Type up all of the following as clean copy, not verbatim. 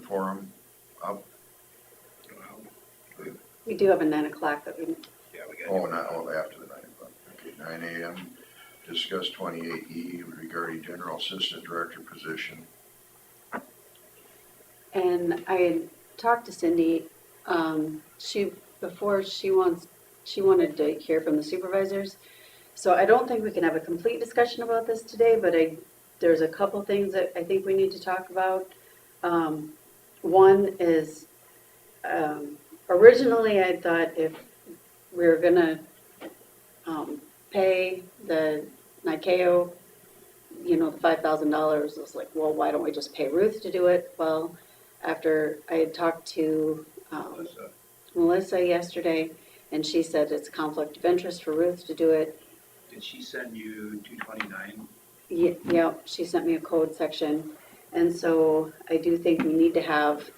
forum up? We do have a 9 o'clock that we. Yeah, we got. After the 9 o'clock. Okay, 9 a.m. Discuss 28E regarding general assistant director position. And I had talked to Cindy, she wanted to hear from the supervisors. So I don't think we can have a complete discussion about this today, but there's a couple things that I think we need to talk about. One is, originally I thought if we were gonna, pay the NICAO, the $5,000, it's like, well, why don't we just pay Ruth to do it? Well, after I had talked to Melissa yesterday, and she said it's a conflict of interest for Ruth to do it. Did she send you 229? Yeah, she sent me a code section, and so I do think we need to have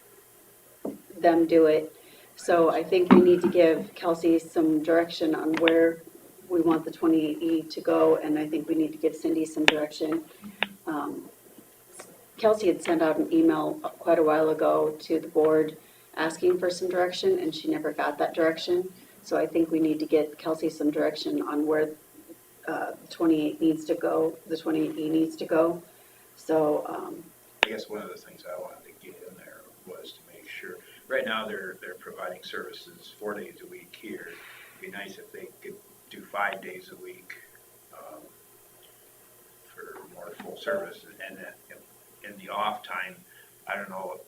them do it. So I think we need to give Kelsey some direction on where we want the 28E to go, and I think we need to give Cindy some direction. Kelsey had sent out an email quite a while ago to the board asking for some direction, and she never got that direction. So I think we need to get Kelsey some direction on where the 28 needs to go, the 28E needs to go. So I guess one of the things I wanted to get in there was to make sure, right now they're providing services 4 days a week here. It'd be nice if they could do 5 days a week for more full service. And then in the off time, I don't know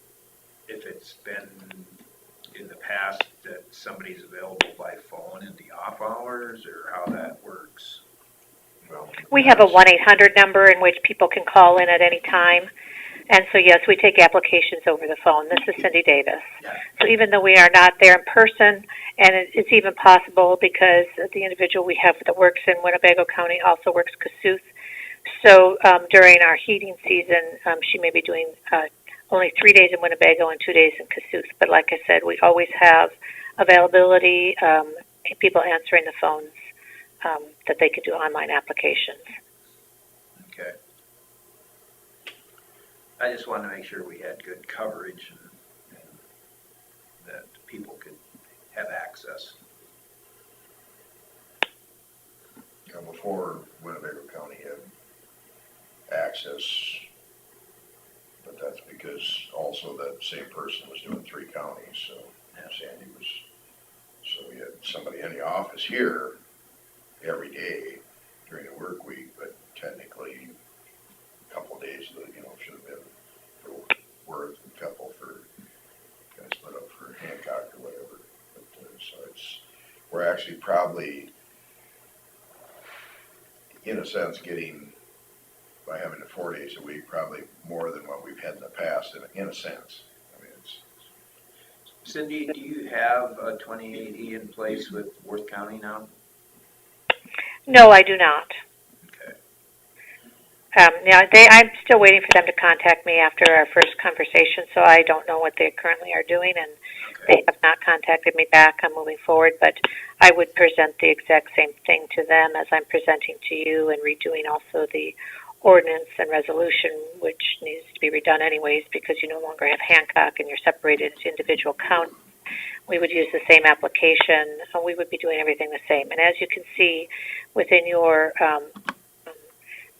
if it's been in the past that somebody's available by phone in the off hours or how that works. Well, We have a 1-800 number in which people can call in at any time. And so, yes, we take applications over the phone. This is Cindy Davis. Yeah. So even though we are not there in person, and it's even possible because the individual we have that works in Winnebago County also works Cassuth. So during our heating season, she may be doing only 3 days in Winnebago and 2 days in Cassuth. But like I said, we always have availability, people answering the phones, that they could do online applications. Okay. I just wanted to make sure we had good coverage and that people could have access. Before Winnebago County had access, but that's because also that same person was doing 3 counties, so Sandy was, so we had somebody in the office here every day during the work week, but technically a couple of days, should have been for Worth, and a couple for, kind of split up for Hancock or whatever. But, so we're actually probably, in a sense, getting, by having it 4 days a week, probably more than what we've had in the past, in a sense. I mean, Cindy, do you have a 28E in place with Worth County now? No, I do not. Okay. Now, I'm still waiting for them to contact me after our first conversation, so I don't know what they currently are doing, and they have not contacted me back. I'm moving forward, but I would present the exact same thing to them as I'm presenting to you and redoing also the ordinance and resolution, which needs to be redone anyways because you no longer have Hancock and you're separated into individual counties. We would use the same application. We would be doing everything the same. And as you can see within your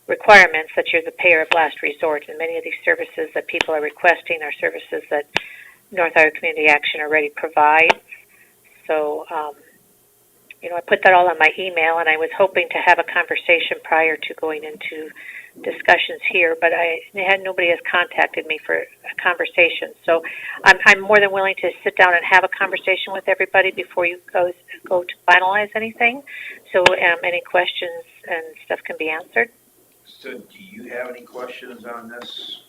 requirements that you're the payer of last resort, and many of these services that people are requesting are services that North Iowa Community Action already provides. So, I put that all on my email, and I was hoping to have a conversation prior to going into discussions here, but nobody has contacted me for a conversation. So I'm more than willing to sit down and have a conversation with everybody before you go to finalize anything. So any questions and stuff can be answered. So do you have any questions on this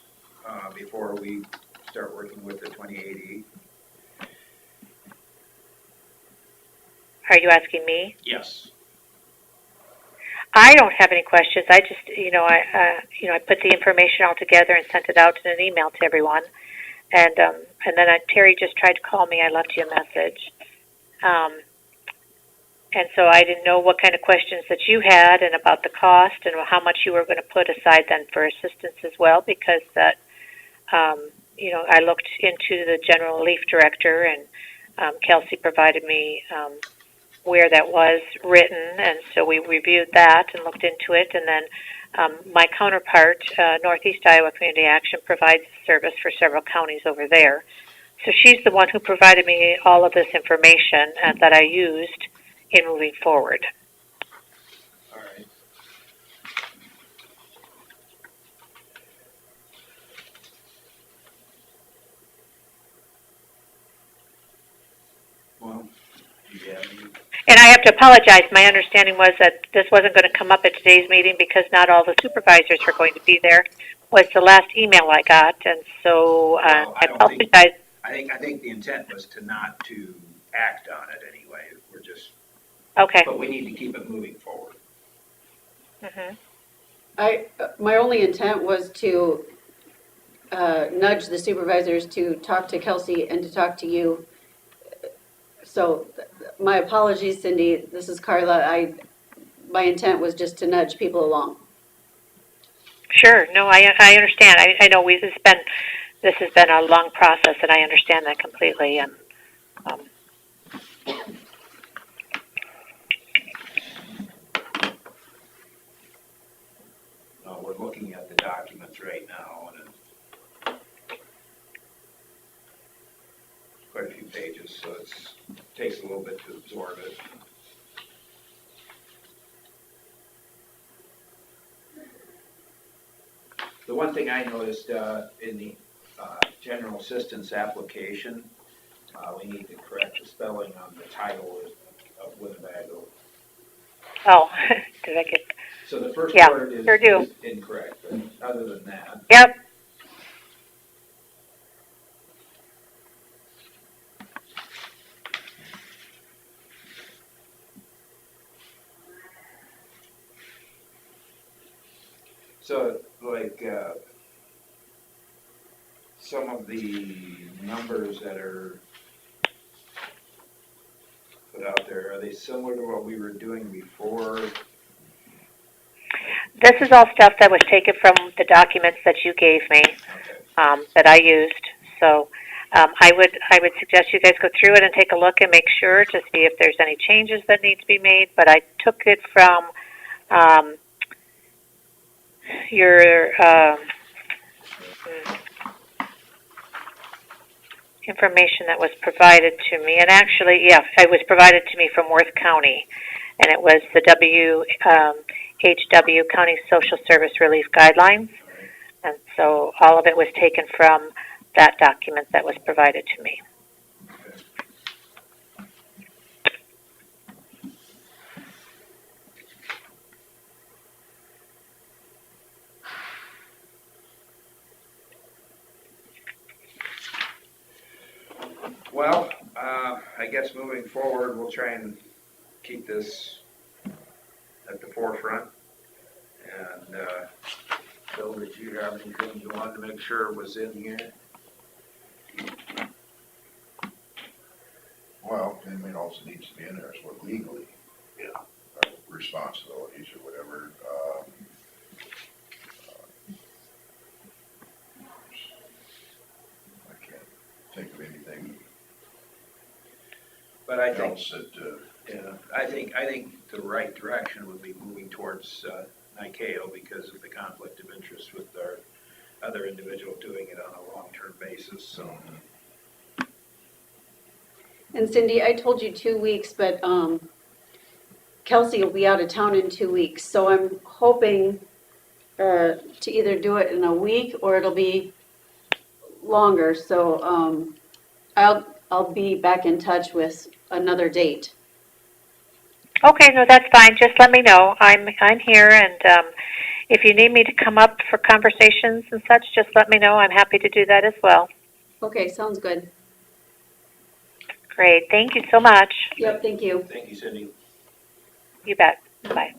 before we start working with the 2080? Are you asking me? Yes. I don't have any questions. I just, I put the information all together and sent it out in an email to everyone. And then Terry just tried to call me. I left you a message. And so I didn't know what kind of questions that you had and about the cost and how much you were going to put aside then for assistance as well, because that I looked into the general relief director, and Kelsey provided me where that was written, and so we reviewed that and looked into it. And then my counterpart, Northeast Iowa Community Action, provides service for several counties over there. So she's the one who provided me all of this information that I used in moving forward. All right. Well, do you have any? And I have to apologize. My understanding was that this wasn't going to come up at today's meeting because not all the supervisors were going to be there, was the last email I got. And so Well, I apologize. I think the intent was not to act on it anyway. We're just, Okay. but we need to keep it moving forward. Mm-hmm. My only intent was to nudge the supervisors to talk to Kelsey and to talk to you. So my apologies, Cindy. This is Carla. My intent was just to nudge people along. Sure. No, I understand. I know this has been a long process, and I understand that completely. And We're looking at the documents right now, and it's quite a few pages, so it takes a little bit to absorb it. The one thing I noticed in the general assistance application, we need to correct the spelling on the title of Winnebago. oh, did I get? So the first Yeah, word is sure do. incorrect, but other than that. Yep. So, like, some of the numbers that are put out there, are they similar to what we were doing before? This is all stuff that was taken from the documents that you gave me, Okay. that I used. So I would suggest you guys go through it and take a look and make sure to see if there's any changes that need to be made. But I took it from your information that was provided to me. And actually, yeah, it was provided to me from Worth County. And it was the WHW County Social Service Relief Guidelines. And so all of it was taken from that document that was provided to me. Well, I guess moving forward, we'll try and keep this at the forefront. And Bill, did you have anything you wanted to make sure was in here? Well, it also needs to be in there, is what legally, our responsibilities or whatever. I can't think of anything But I think, else that, yeah, I think the right direction would be moving towards NICAO because of the conflict of interest with our other individual doing it on a long-term basis, so. And Cindy, I told you 2 weeks, but Kelsey will be out of town in 2 weeks. So I'm hoping to either do it in a week or it'll be longer. So I'll be back in touch with another date. Okay, no, that's fine. Just let me know. I'm here, and if you need me to come up for conversations and such, just let me know. I'm happy to do that as well. Okay, sounds good. Great. Thank you so much. Yep, thank you. Thank you, Cindy. You bet. Bye.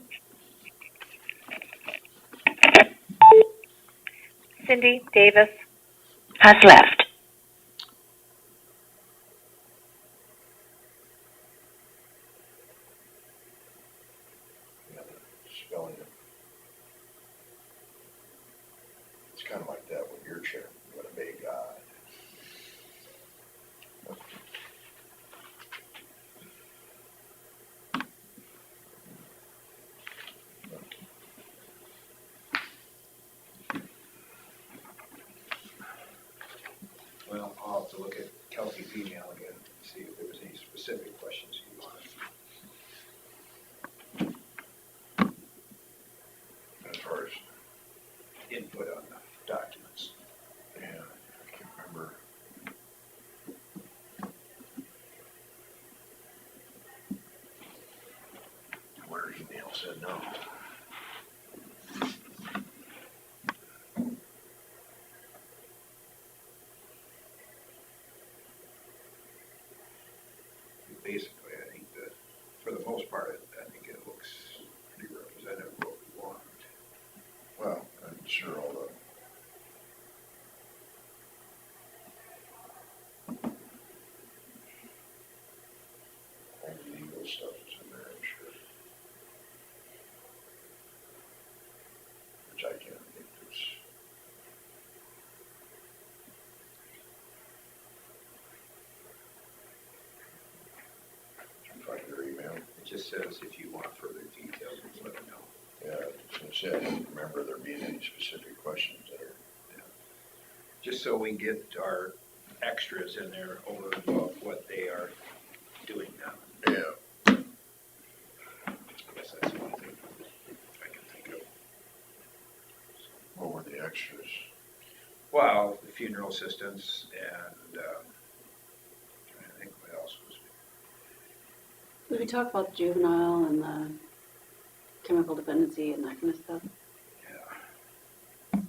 Cindy Davis has left. spelling it. It's kind of like that with your chair, Winnebago. Well, I'll have to look at Kelsey's email again, and see if there was any specific questions you wanted. As far as, Input on the documents. yeah, I can't remember. What her email said no. Basically, I think that, for the most part, I think it looks pretty representative of what we want. Well, I'm sure all the legal stuff is in there, I'm sure. Which I can't think is. Did you find your email? It just says if you want further details, just let me know. Yeah, since I don't remember there being any specific questions there. Just so we get our extras in there over and above what they are doing now. Yeah. I guess that's one thing I can think of. What were the extras? Well, the funeral assistance and, trying to think what else was. Did we talk about the juvenile and the chemical dependency and that kind of stuff? Yeah.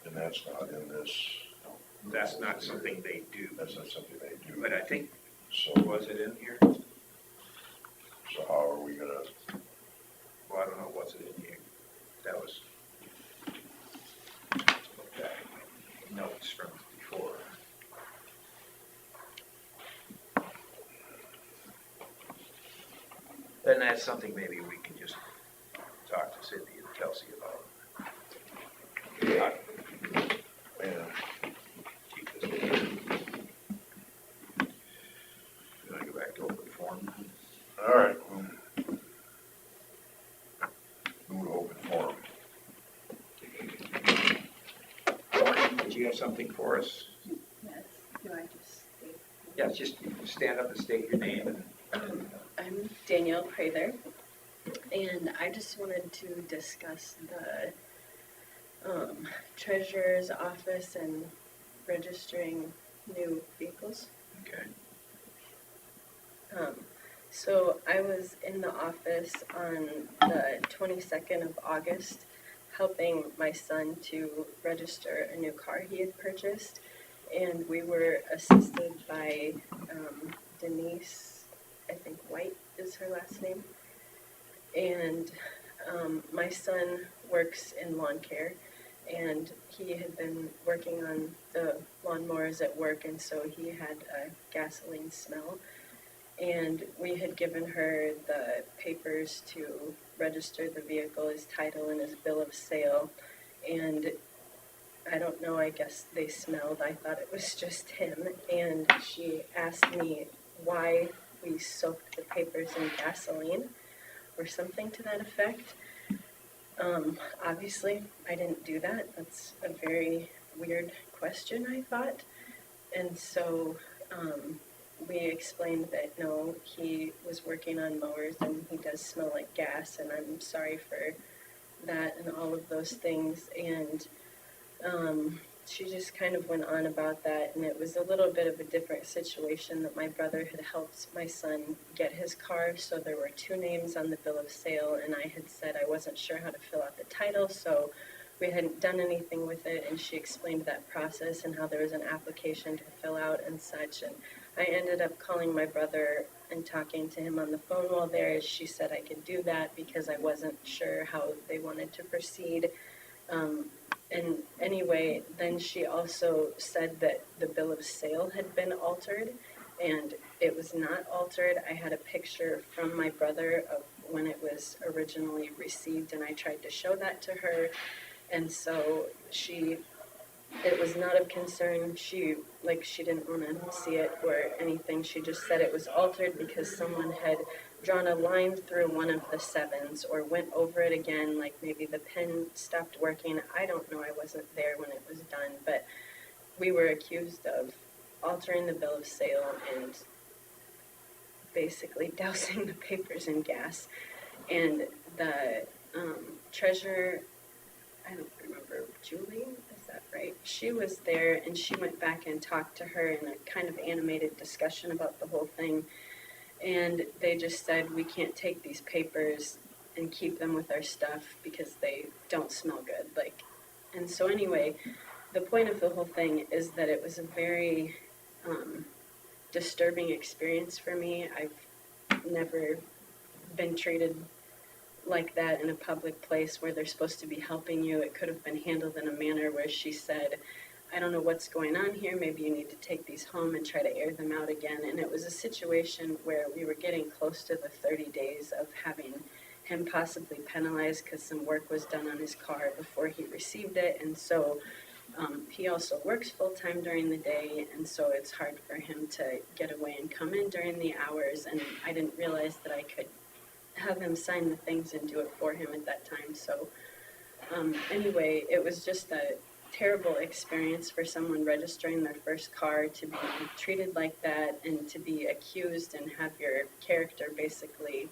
And that's not in this. That's not something they do, That's not something they do. but I think, So, was it in here? so how are we gonna, Well, I don't know, was it in here? That was, look back at my notes from before. And that's something maybe we can just talk to Cindy and Kelsey about. yeah, Keep this in. Can I go back to open forum? all right. Move to open forum. Did you have something for us? Yes, do I just state? Yeah, just stand up and state your name and I'm Danielle Prather, and I just wanted to discuss the treasurer's office and registering new vehicles. okay. So I was in the office on the 22nd of August helping my son to register a new car he had purchased, and we were assisted by Denise, I think White is her last name, and my son works in lawn care, and he had been working on the lawnmowers at work, and so he had a gasoline smell. And we had given her the papers to register the vehicle, his title and his bill of sale. And I don't know, I guess they smelled. I thought it was just him. And she asked me why we soaked the papers in gasoline or something to that effect. Obviously, I didn't do that. That's a very weird question, I thought. And so we explained that no, he was working on mowers and he does smell like gas, and I'm sorry for that and all of those things. And she just kind of went on about that, and it was a little bit of a different situation that my brother had helped my son get his car, so there were two names on the bill of sale, and I had said I wasn't sure how to fill out the title, so we hadn't done anything with it, and she explained that process and how there was an application to fill out and such, and I ended up calling my brother and talking to him on the phone while there, as she said I could do that because I wasn't sure how they wanted to proceed. And anyway, then she also said that the bill of sale had been altered, and it was not altered. I had a picture from my brother of when it was originally received, and I tried to show that to her, and so it was not of concern. She didn't want to see it or anything. She just said it was altered because someone had drawn a line through one of the sevens or went over it again, like maybe the pen stopped working. I don't know, I wasn't there when it was done, but we were accused of altering the bill of sale and basically dousing the papers in gas. And the treasurer, I don't remember, Julie, is that right? She was there and she went back and talked to her in a kind of animated discussion about the whole thing. And they just said, we can't take these papers and keep them with our stuff because they don't smell good. Like, and so anyway, the point of the whole thing is that it was a very disturbing experience for me. I've never been treated like that in a public place where they're supposed to be helping you. It could have been handled in a manner where she said, I don't know what's going on here, maybe you need to take these home and try to air them out again. And it was a situation where we were getting close to the 30 days of having him possibly penalized because some work was done on his car before he received it. And so he also works full-time during the day, and so it's hard for him to get away and come in during the hours. And I didn't realize that I could have him sign the things and do it for him at that time. So anyway, it was just a terrible experience for someone registering their first car to be treated like that and to be accused and have your character basically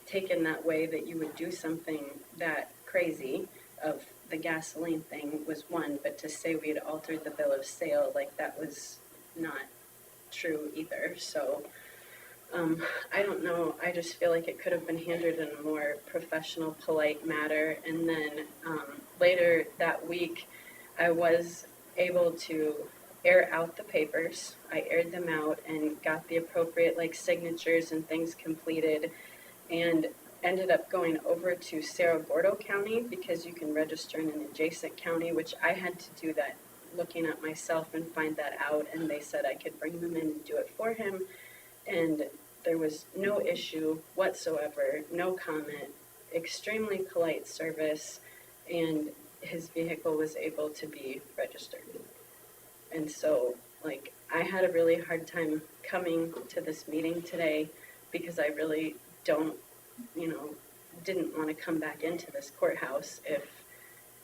taken that way, that you would do something that crazy. Of the gasoline thing was one, but to say we had altered the bill of sale, like that was not true either. So I don't know, I just feel like it could have been handled in a more professional, polite manner. And then later that week, I was able to air out the papers. I aired them out and got the appropriate like signatures and things completed, and ended up going over to Cerro Gordo County because you can register in an adjacent county, which I had to do that looking at myself and find that out, and they said I could bring them in and do it for him. And there was no issue whatsoever, no comment, extremely polite service, and his vehicle was able to be registered. And so, like, I had a really hard time coming to this meeting today because I really don't, didn't want to come back into this courthouse if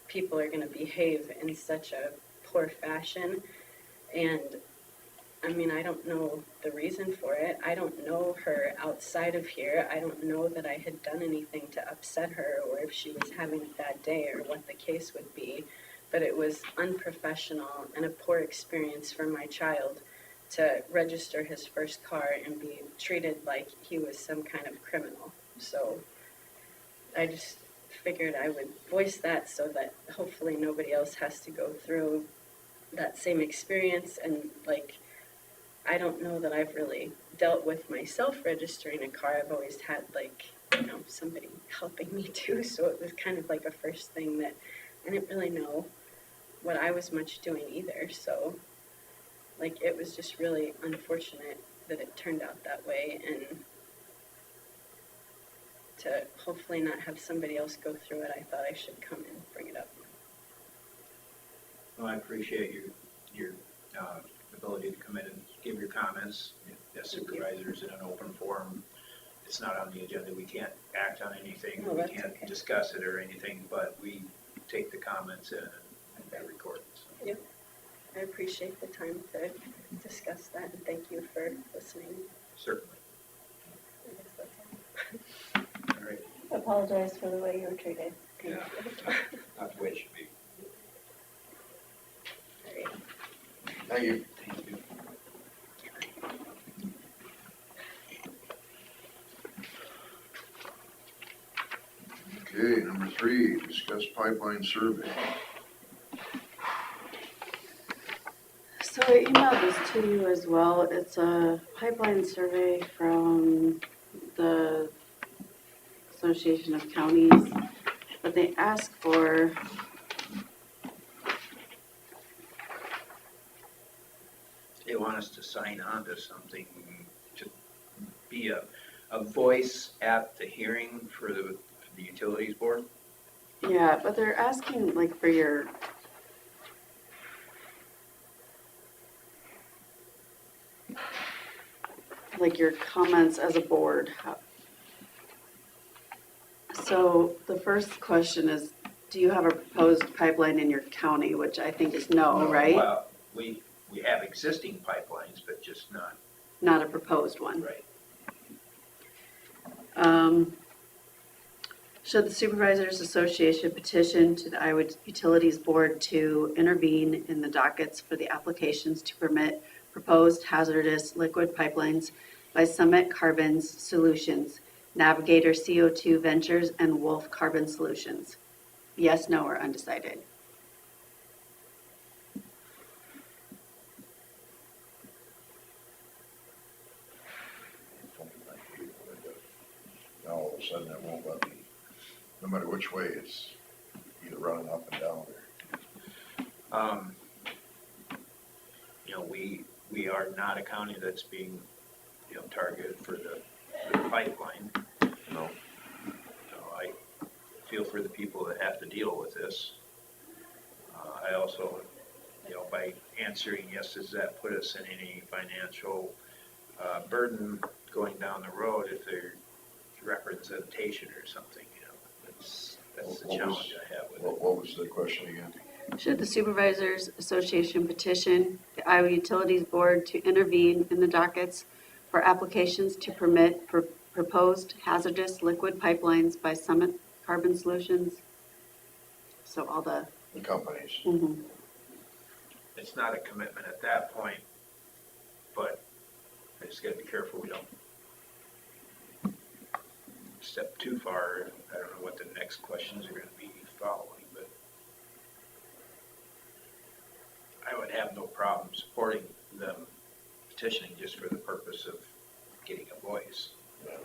people are going to behave in such a poor fashion. And I mean, I don't know the reason for it. I don't know her outside of here. I don't know that I had done anything to upset her or if she was having a bad day or what the case would be. But it was unprofessional and a poor experience for my child to register his first car and be treated like he was some kind of criminal. So I just figured I would voice that so that hopefully nobody else has to go through that same experience. And like, I don't know that I've really dealt with myself registering a car. I've always had like, somebody helping me too. So it was kind of like a first thing that I didn't really know what I was much doing either. So like, it was just really unfortunate that it turned out that way, and to hopefully not have somebody else go through it, I thought I should come and bring it up. Well, I appreciate your ability to come in and give your comments as supervisors in an open forum. It's not on the agenda. We can't act on anything. No, We that's can't okay. discuss it or anything, but we take the comments in and record it. So. Yep. I appreciate the time to discuss that, and thank you for listening. Certainly. I guess that's all. All right. Apologize for the way you were treated. Yeah. Not the way it should be. All right. Thank you. Thank you. Okay, number 3, discuss pipeline survey. So I emailed this to you as well. It's a pipeline survey from the Association of Counties, but they ask for They want us to sign on to something, to be a voice at the hearing for the utilities board. yeah, but they're asking like for your like your comments as a board. So the first question is, do you have a proposed pipeline in your county, which I think is no, No. right? Well, we have existing pipelines, but just not Not a proposed one. right. Should the Supervisors Association petition to the Iowa Utilities Board to intervene in the dockets for the applications to permit proposed hazardous liquid pipelines by Summit Carbon Solutions, Navigator CO2 Ventures, and Wolf Carbon Solutions? Yes, no, or undecided? Now all of a sudden it won't let me, no matter which way, it's either running up and down or. You know, we are not a county that's being, you know, targeted for the pipeline. No. So I feel for the people that have to deal with this. I also, you know, by answering yes, does that put us in any financial burden going down the road if there's representation or something, you know? That's the What was- challenge I have with it. What was the question again? Should the Supervisors Association petition the Iowa Utilities Board to intervene in the dockets for applications to permit proposed hazardous liquid pipelines by Summit Carbon Solutions? So all the, The companies. mhm. It's not a commitment at that point, but I just gotta be careful we don't step too far. I don't know what the next questions are gonna be following, but I would have no problem supporting them petitioning just for the purpose of getting a voice. Yeah.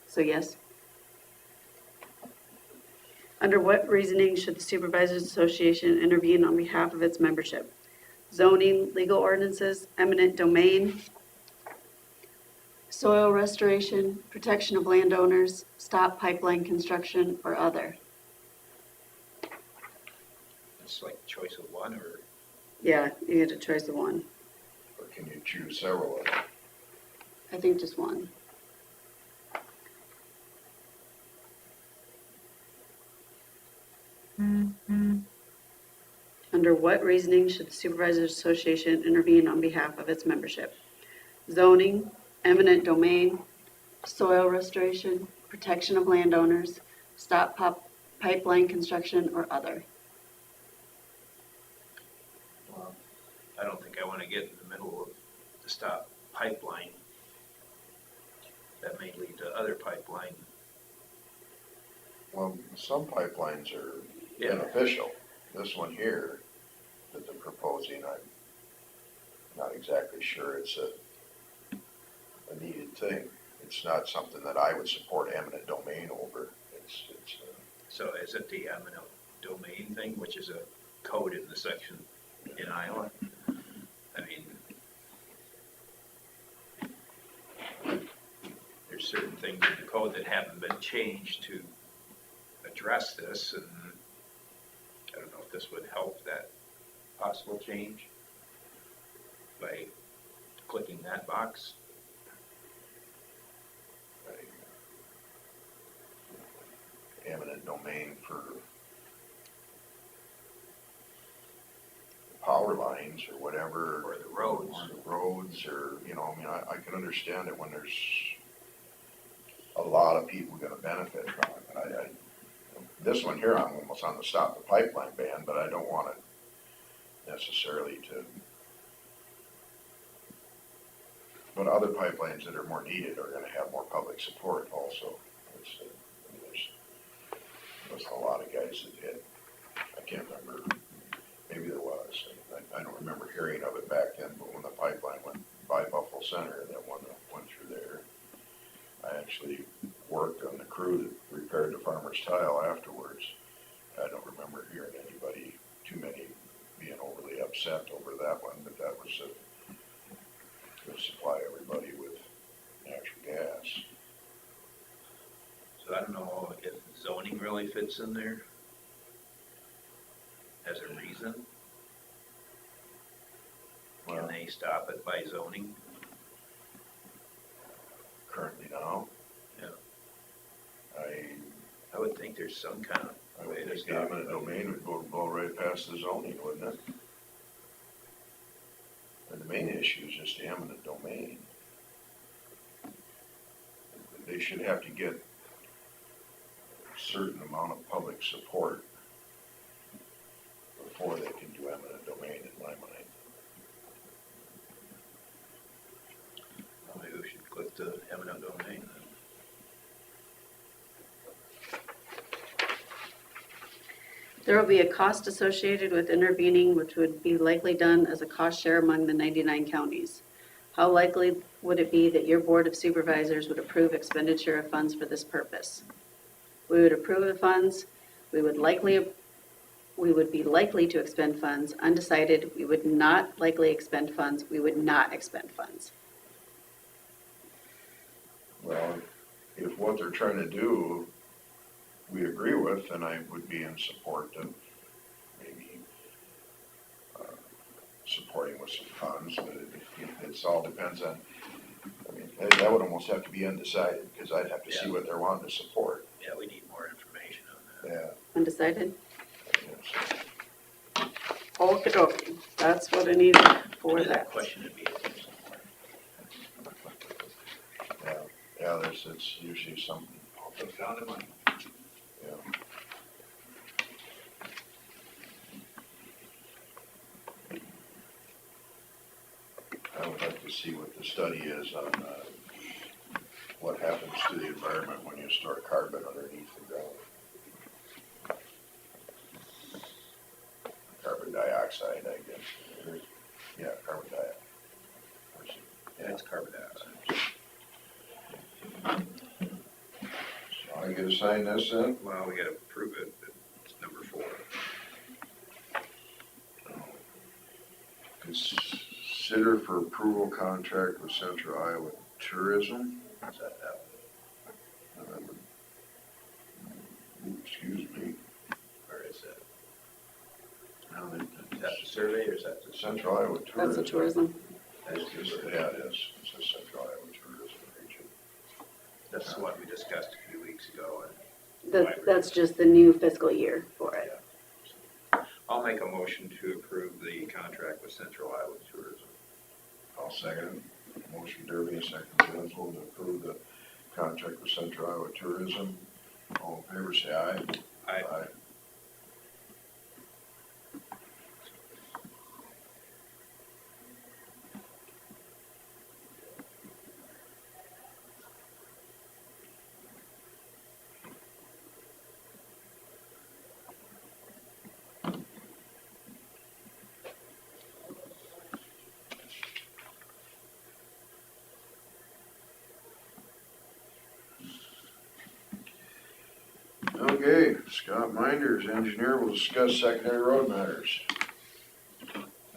So yes. Under what reasoning should the Supervisors Association intervene on behalf of its membership? Zoning, legal ordinances, eminent domain, soil restoration, protection of landowners, stop pipeline construction, or other? It's like choice of one, or Yeah, you get a choice of one. Or can you choose several of them? I think just one. Under what reasoning should the Supervisors Association intervene on behalf of its membership? Zoning, eminent domain, soil restoration, protection of landowners, stop pipeline construction, or other? I don't think I wanna get in the middle of the stop pipeline. That may lead to other pipeline. Well, some pipelines are Yeah. beneficial. This one here that they're proposing, I'm not exactly sure it's a needed thing. It's not something that I would support eminent domain over. It's So is it the eminent domain thing, which is a code in the section in Iowa? I mean, there's certain things in the code that haven't been changed to address this, and I don't know if this would help that possible change by clicking that box. eminent domain for power lines or whatever. Or the roads. Or the roads, or, you know, I mean, I can understand it when there's a lot of people gonna benefit from it. This one here, I'm almost on the stop the pipeline ban, but I don't want it necessarily to. But other pipelines that are more needed are gonna have more public support also. I mean, there's a lot of guys that had, I can't remember, maybe there was, I don't remember hearing of it back then, but when the pipeline went by Buffalo Center, and that one that went through there, I actually worked on the crew that repaired the farmer's tile afterwards. I don't remember hearing anybody, too many, being overly upset over that one, but that was to supply everybody with natural gas. So I don't know if zoning really fits in there as a reason. Can Well, they stop it by zoning? currently now. Yeah. I I would think there's some kind I of would way to think the stop eminent it. domain would blow right past the zoning, wouldn't it? And the main issue is just the eminent domain. They should have to get a certain amount of public support before they can do eminent domain, in my mind. Well, maybe we should click the eminent domain then. There will be a cost associated with intervening, which would be likely done as a cost share among the 99 counties. How likely would it be that your Board of Supervisors would approve expenditure of funds for this purpose? We would approve the funds. We would be likely to expend funds. Undecided, we would not likely expend funds. We would not expend funds. Well, if what they're trying to do, we agree with, then I would be in support of maybe supporting with some funds, but it all depends on, I mean, that would almost have to be undecided, because I'd have to see Yeah. what they're wanting to support. Yeah, we need more information on that. Yeah. Undecided? Yes. Okie dokie. That's what I needed for That that. question would be Yeah, it's usually something, all comes down to money. yeah. I would like to see what the study is on, what happens to the environment when you store carbon underneath the ground. Carbon dioxide, I guess. Yeah, carbon dioxide. Yeah, it's carbon dioxide. So I get to sign this then? Well, we gotta prove it, but it's number 4. Consider for approval contract with Central Iowa Tourism. Is that that Excuse me. one? Or is that, No, is that the survey or is that the? Central Iowa Tourism. That's the tourism. That's It's the just, survey. yeah, it is. It's a Central Iowa Tourism region. That's the one we discussed a few weeks ago. That's just the new fiscal year for it. I'll make a motion to approve the contract with Central Iowa Tourism. I'll second it. Motion Derby, and second Gensel to approve the contract with Central Iowa Tourism. All in favor, say aye. Aye. Okay, Scott Minders, engineer, will discuss secondary road matters.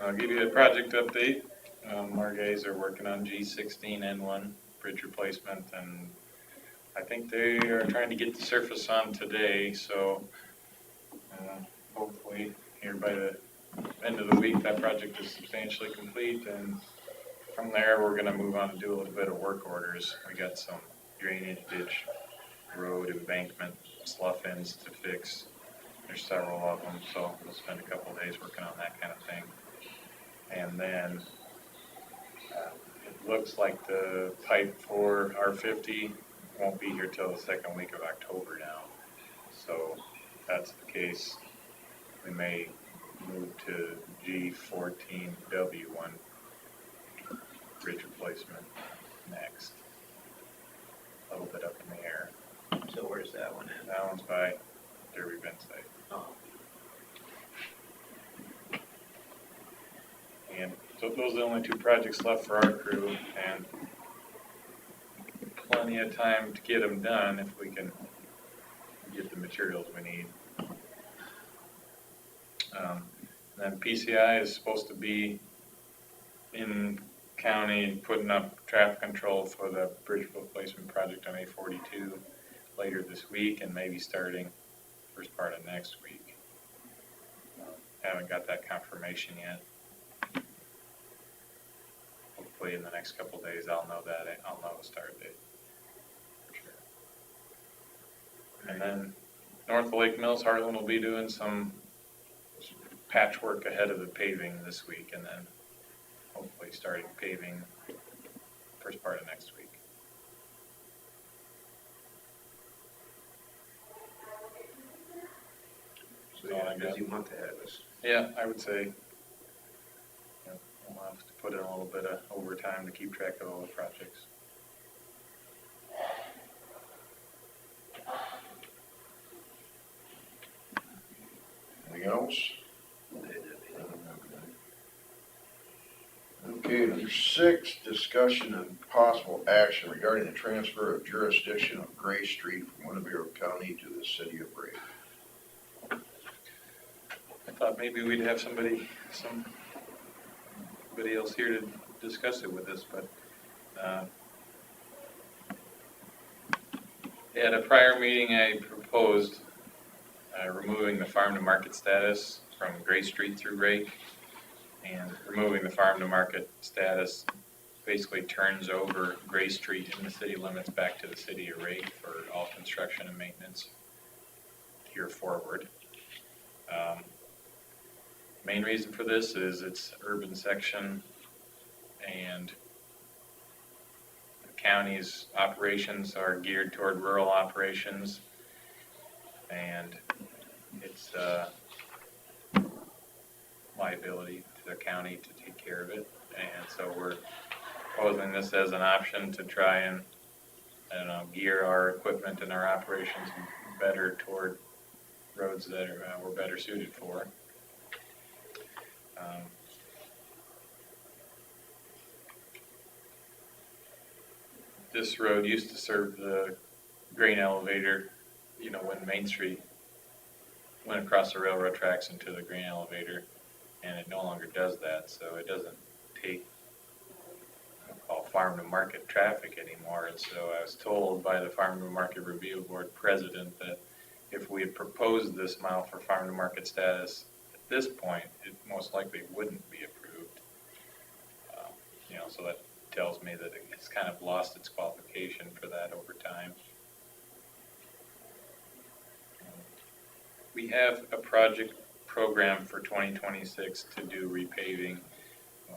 I'll give you a project update. Our guys are working on G16N1 bridge replacement, and I think they are trying to get the surface on today, so hopefully here by the end of the week that project is substantially complete, and from there we're gonna move on to do a little bit of work orders. We got some drainage, ditch, road, embankment, slough ends to fix. There's several of them, so we'll spend a couple days working on that kind of thing. And then it looks like the pipe for R50 won't be here till the second week of October now. So if that's the case, we may move to G14W1 bridge replacement next. A little bit up in the air. So where's that one at? That one's by Derby Bend site. Oh, And so those are the only 2 projects left for our crew, and plenty of time to get them done if we can get the materials we need. Then PCI is supposed to be in county putting up traffic control for the bridge replacement project on A42 later this week, and maybe starting first part of next week. Haven't got that confirmation yet. Hopefully in the next couple of days I'll know a start date. And then north of Lake Mills, Heartland will be doing some patchwork ahead of the paving this week, and then hopefully starting paving first part of next week. So yeah, busy month ahead of us. Yeah, I would say, we'll have to put in a little bit of overtime to keep track of all the projects. Anything else? Okay, number 6, discussion and possible action regarding the transfer of jurisdiction of Gray Street from Winnebago County to the city of Ray. I thought maybe we'd have somebody else here to discuss it with us, but at a prior meeting, I proposed removing the farm to market status from Gray Street through Rake, and removing the farm to market status basically turns over Gray Street in the city limits back to the city of Rake for all construction and maintenance here forward. Main reason for this is it's urban section, and the county's operations are geared toward rural operations, and it's liability to the county to take care of it. And so we're proposing this as an option to try and, gear our equipment and our operations better toward roads that we're better suited for. This road used to serve the grain elevator, when Main Street went across the railroad tracks into the grain elevator, and it no longer does that, so it doesn't take farm to market traffic anymore. And so I was told by the Farm to Market Review Board president that if we had proposed this mile for farm to market status at this point, it most likely wouldn't be approved. So that tells me that it's kind of lost its qualification for that over time. We have a project program for 2026 to do repaving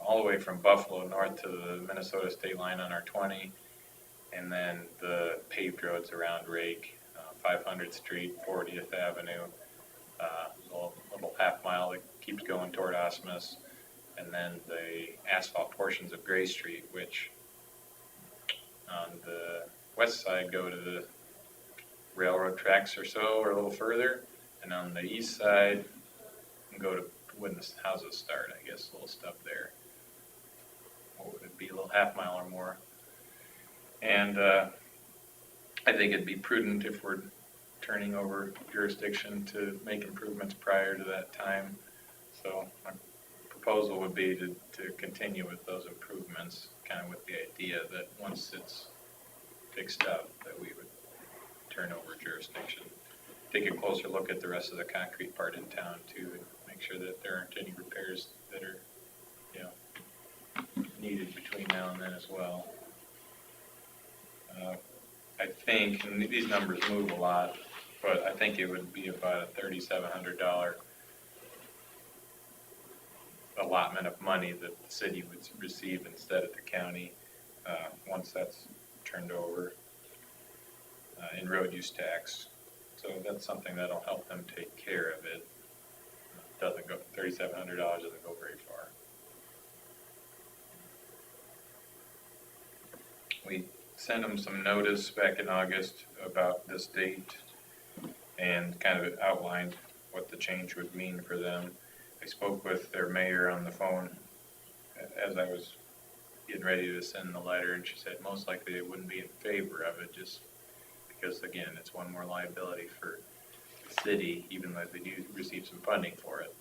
all the way from Buffalo north to the Minnesota state line on our 20, and then the paved roads around Rake, 500th Street, 40th Avenue, a little half mile that keeps going toward Osmus, and then the asphalt portions of Gray Street, which on the west side go to the railroad tracks or so, or a little further, and on the east side go to when the houses start, I guess, a little stuff there. What would it be, a little half mile or more? And I think it'd be prudent if we're turning over jurisdiction to make improvements prior to that time. So my proposal would be to continue with those improvements, kind of with the idea that once it's fixed up, that we would turn over jurisdiction. Take a closer look at the rest of the concrete part in town too, and make sure that there aren't any repairs that are, needed between now and then as well. I think, and these numbers move a lot, but I think it would be about a $3,700 allotment of money that the city would receive instead of the county once that's turned over in road use tax. So that's something that'll help them take care of it. Doesn't go, $3,700 doesn't go very far. We sent them some notice back in August about this date and kind of outlined what the change would mean for them. I spoke with their mayor on the phone as I was getting ready to send the letter, and she said most likely they wouldn't be in favor of it, just because, again, it's one more liability for the city, even though they do receive some funding for it.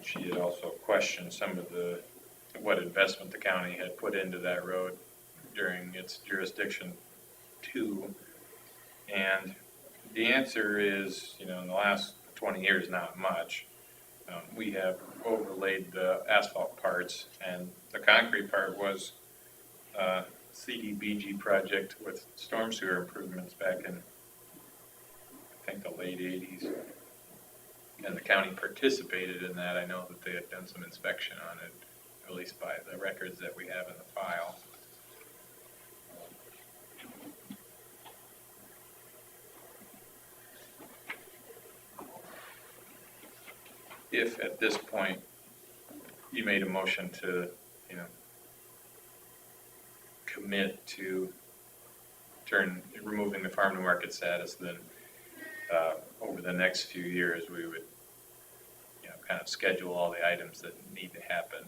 She had also questioned some of what investment the county had put into that road during its jurisdiction too. And the answer is, in the last 20 years, not much. We have overlaid the asphalt parts, and the concrete part was CDBG project with storm sewer improvements back in, I think, the late 80s. And the county participated in that. I know that they had done some inspection on it, at least by the records that we have in the file. If at this point you made a motion to, commit to removing the farm to market status, then over the next few years, we would, kind of schedule all the items that need to happen.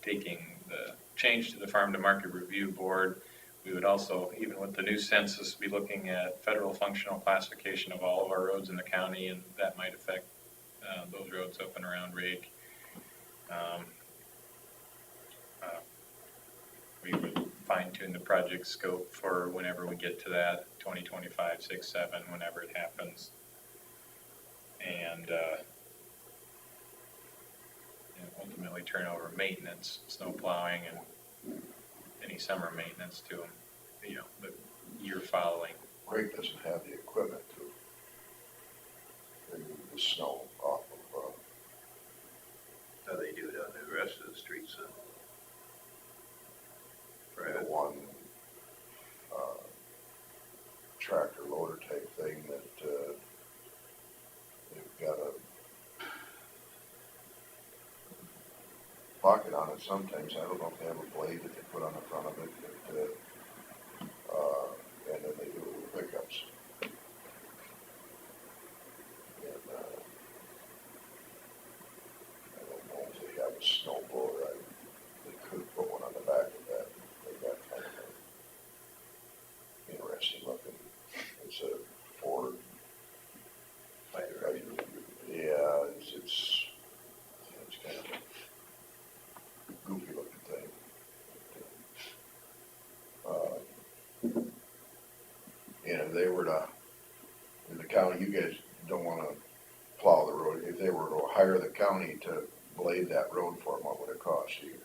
Taking the change to the farm to market review board, we would also, even with the new census, be looking at federal functional classification of all of our roads in the county, and that might affect those roads up and around Rake. We would fine tune the project scope for whenever we get to that, 2025, 6, 7, whenever it happens. And ultimately turn over maintenance, snow plowing, and any summer maintenance to them, the year following. Rake doesn't have the equipment to remove the snow off of, How they do it on the rest of the streets, the right? one, tractor loader type thing that, they've got a pocket on it sometimes. I don't know if they have a blade that they put on the front of it, but, and then they do it with pickups. And, I don't know if they have a snow blower. They could put one on the back of that. They got kind of an interesting looking, it's a Ford. Yeah, it's kind of a goofy looking thing. And if they were to, in the county, you guys don't wanna plow the road, if they were to hire the county to blade that road for them, what would it cost you?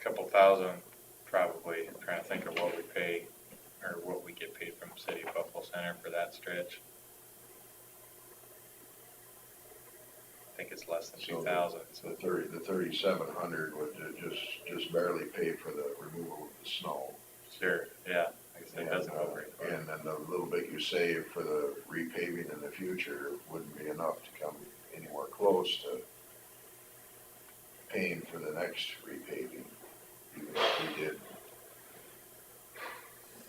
Couple thousand, probably. I'm trying to think of what we pay, or what we get paid from City of Buffalo Center for that stretch. I think it's less than 2,000. The 3,700 would just barely pay for the removal of the snow. Sure, yeah. I guess it doesn't go very far. And then the little bit you save for the repaving in the future wouldn't be enough to come anywhere close to paying for the next repaving, even if we did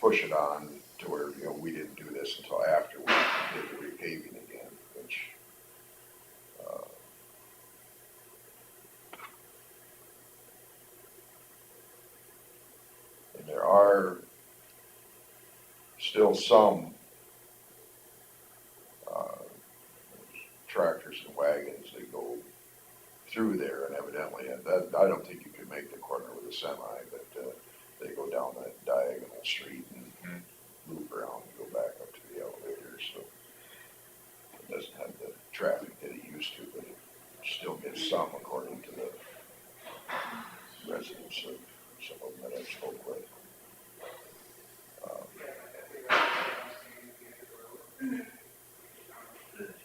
push it on to where, we didn't do this until after we did the repaving again, which, and there are still some tractors and wagons that go through there, and evidently, I don't think you could make the corner with a semi, but they go down that diagonal street and loop around and go back up to the elevator, so it doesn't have the traffic that it used to, but it still gets some, according to the residents of some of them that I've spoke with.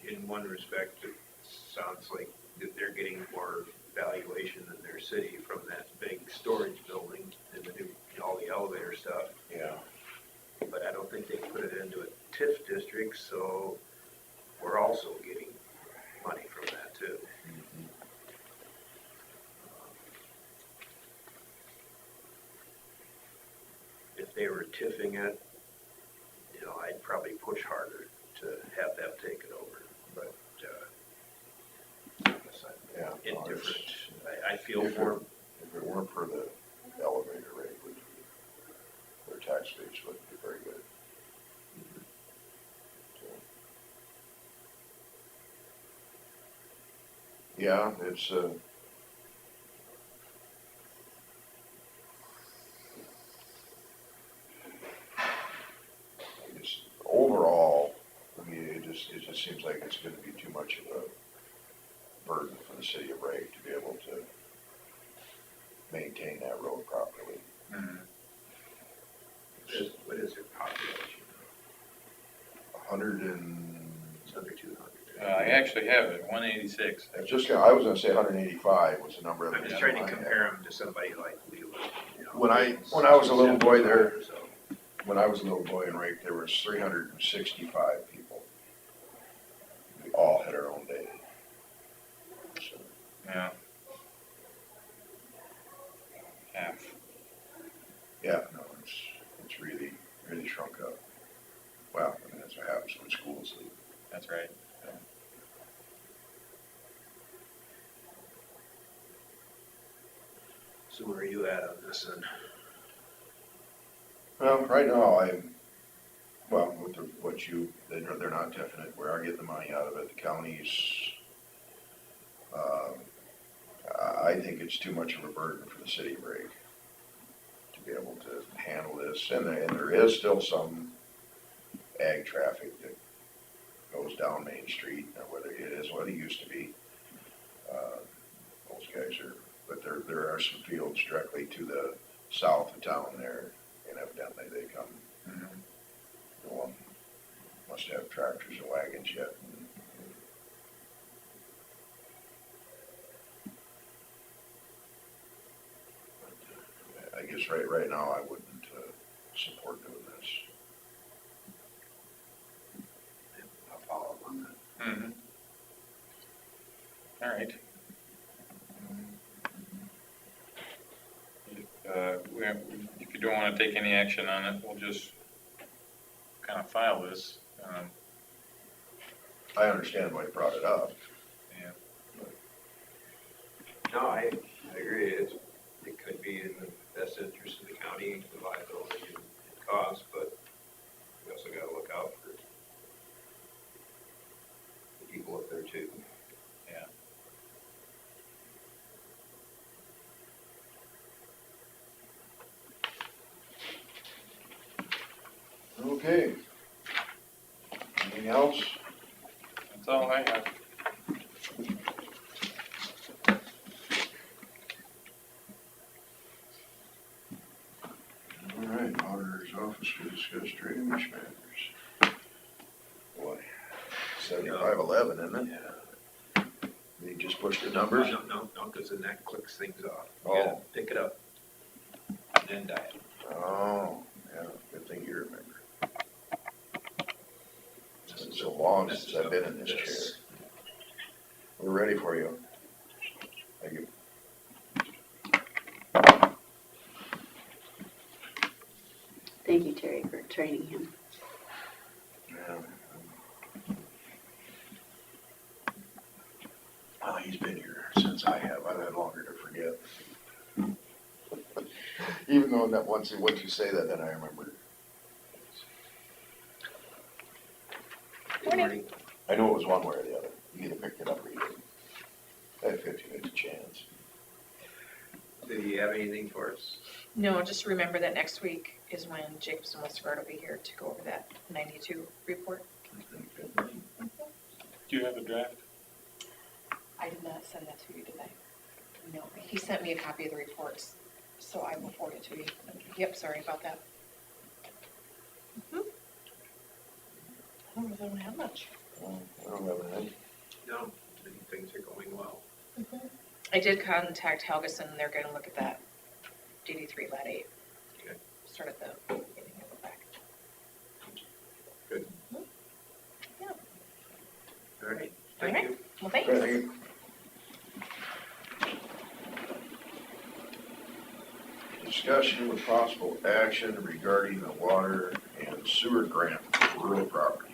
In one respect, it sounds like that they're getting more valuation than their city from that big storage building and the new, all the elevator stuff. Yeah. But I don't think they put it into a TIF district, so we're also getting money from that too. If they were TIFing it, I'd probably push harder to have them take it over, but, I guess Yeah, I'm well, indifferent. I feel If for, it weren't for the elevator rate, their tax base wouldn't be very good. So, yeah, it's, overall, I mean, it just seems like it's gonna be too much of a burden for the city of Rake to be able to maintain that road properly. Mhm. What is your population? 100 and, It's under 200. I actually have it, 186. I was gonna say 185 was the number. I'm just trying to compare them to somebody like Wheeler. You know, When I was a little boy there, 75 or so. when I was a little boy in Rake, there was 365 people. We all had our own day. So, Yeah. Half. yeah, no, it's really, really shrunk up. Well, I mean, that's what happens when schools leave. That's right. So where are you at on this then? Well, right now, they're not definite, we are getting the money out of it, the counties, I think it's too much of a burden for the city of Rake to be able to handle this, and there is still some ag traffic that goes down Main Street, whether it is what it used to be. Those guys but there are some fields directly to the south of town there, and evidently they come. Mhm. One must have tractors and wagons yet. I guess right now I wouldn't support doing this. I'll follow up on that. Mhm. All right. If you don't want to take any action on it, we'll just kind of file this. I understand why you brought it up. Yeah. No, I agree. It could be in the best interest of the county, the liability and cost, but we also gotta look out for the people up there too. Yeah. Okay. Anything else? That's all I have. All right, auditor's office to discuss drainage matters. Boy, 7511, isn't it? Yeah. They just pushed the numbers? No, because then that clicks things off. You Oh. gotta pick it up and then dial. Oh, yeah, good thing you remember. It's been so long since I've been in this chair. We're ready for you. Thank you. Thank you, Terry, for training him. Yeah. Well, he's been here since I have. I've had longer to forget. Even though that once you say that, then I remember. Good morning. I knew it was one way or the other. You either picked it up or you didn't. I had 50-50 chance. Do you have anything for us? No, just remember that next week is when Jacobson Westergaard will be here to go over that 92 report. Do you have a draft? I did not send that to you, did I? No, he sent me a copy of the reports, so I will forward it to you. Yep, sorry about that. I don't really have much. I don't have anything. No, things are going well. I did contact Helgeson, and they're gonna look at that DD3 Lat 8. Okay. Start at the beginning and go back. Good. Yeah. All right, All thank right. you. Well, thanks. Thank you. Discussion with possible action regarding the water and sewer grant for rural properties.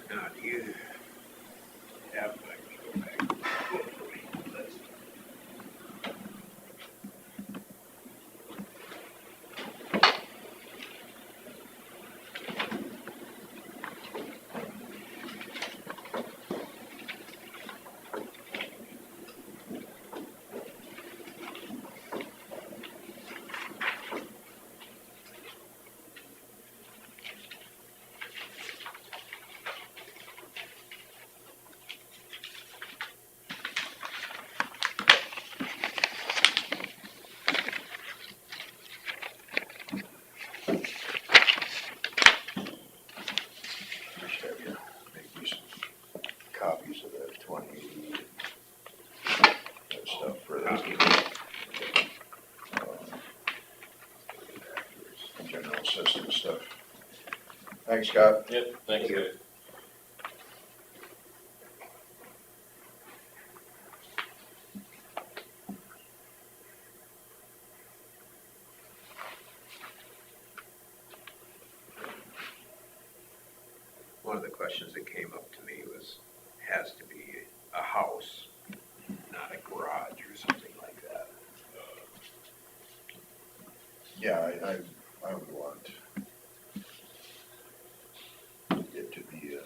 Now, do you have, go back. Let's- General system stuff. Thanks, Scott. Yep, thanks, guys. One of the questions that came up to me was, has to be a house, not a garage or something like that. Yeah, I would want it to be a,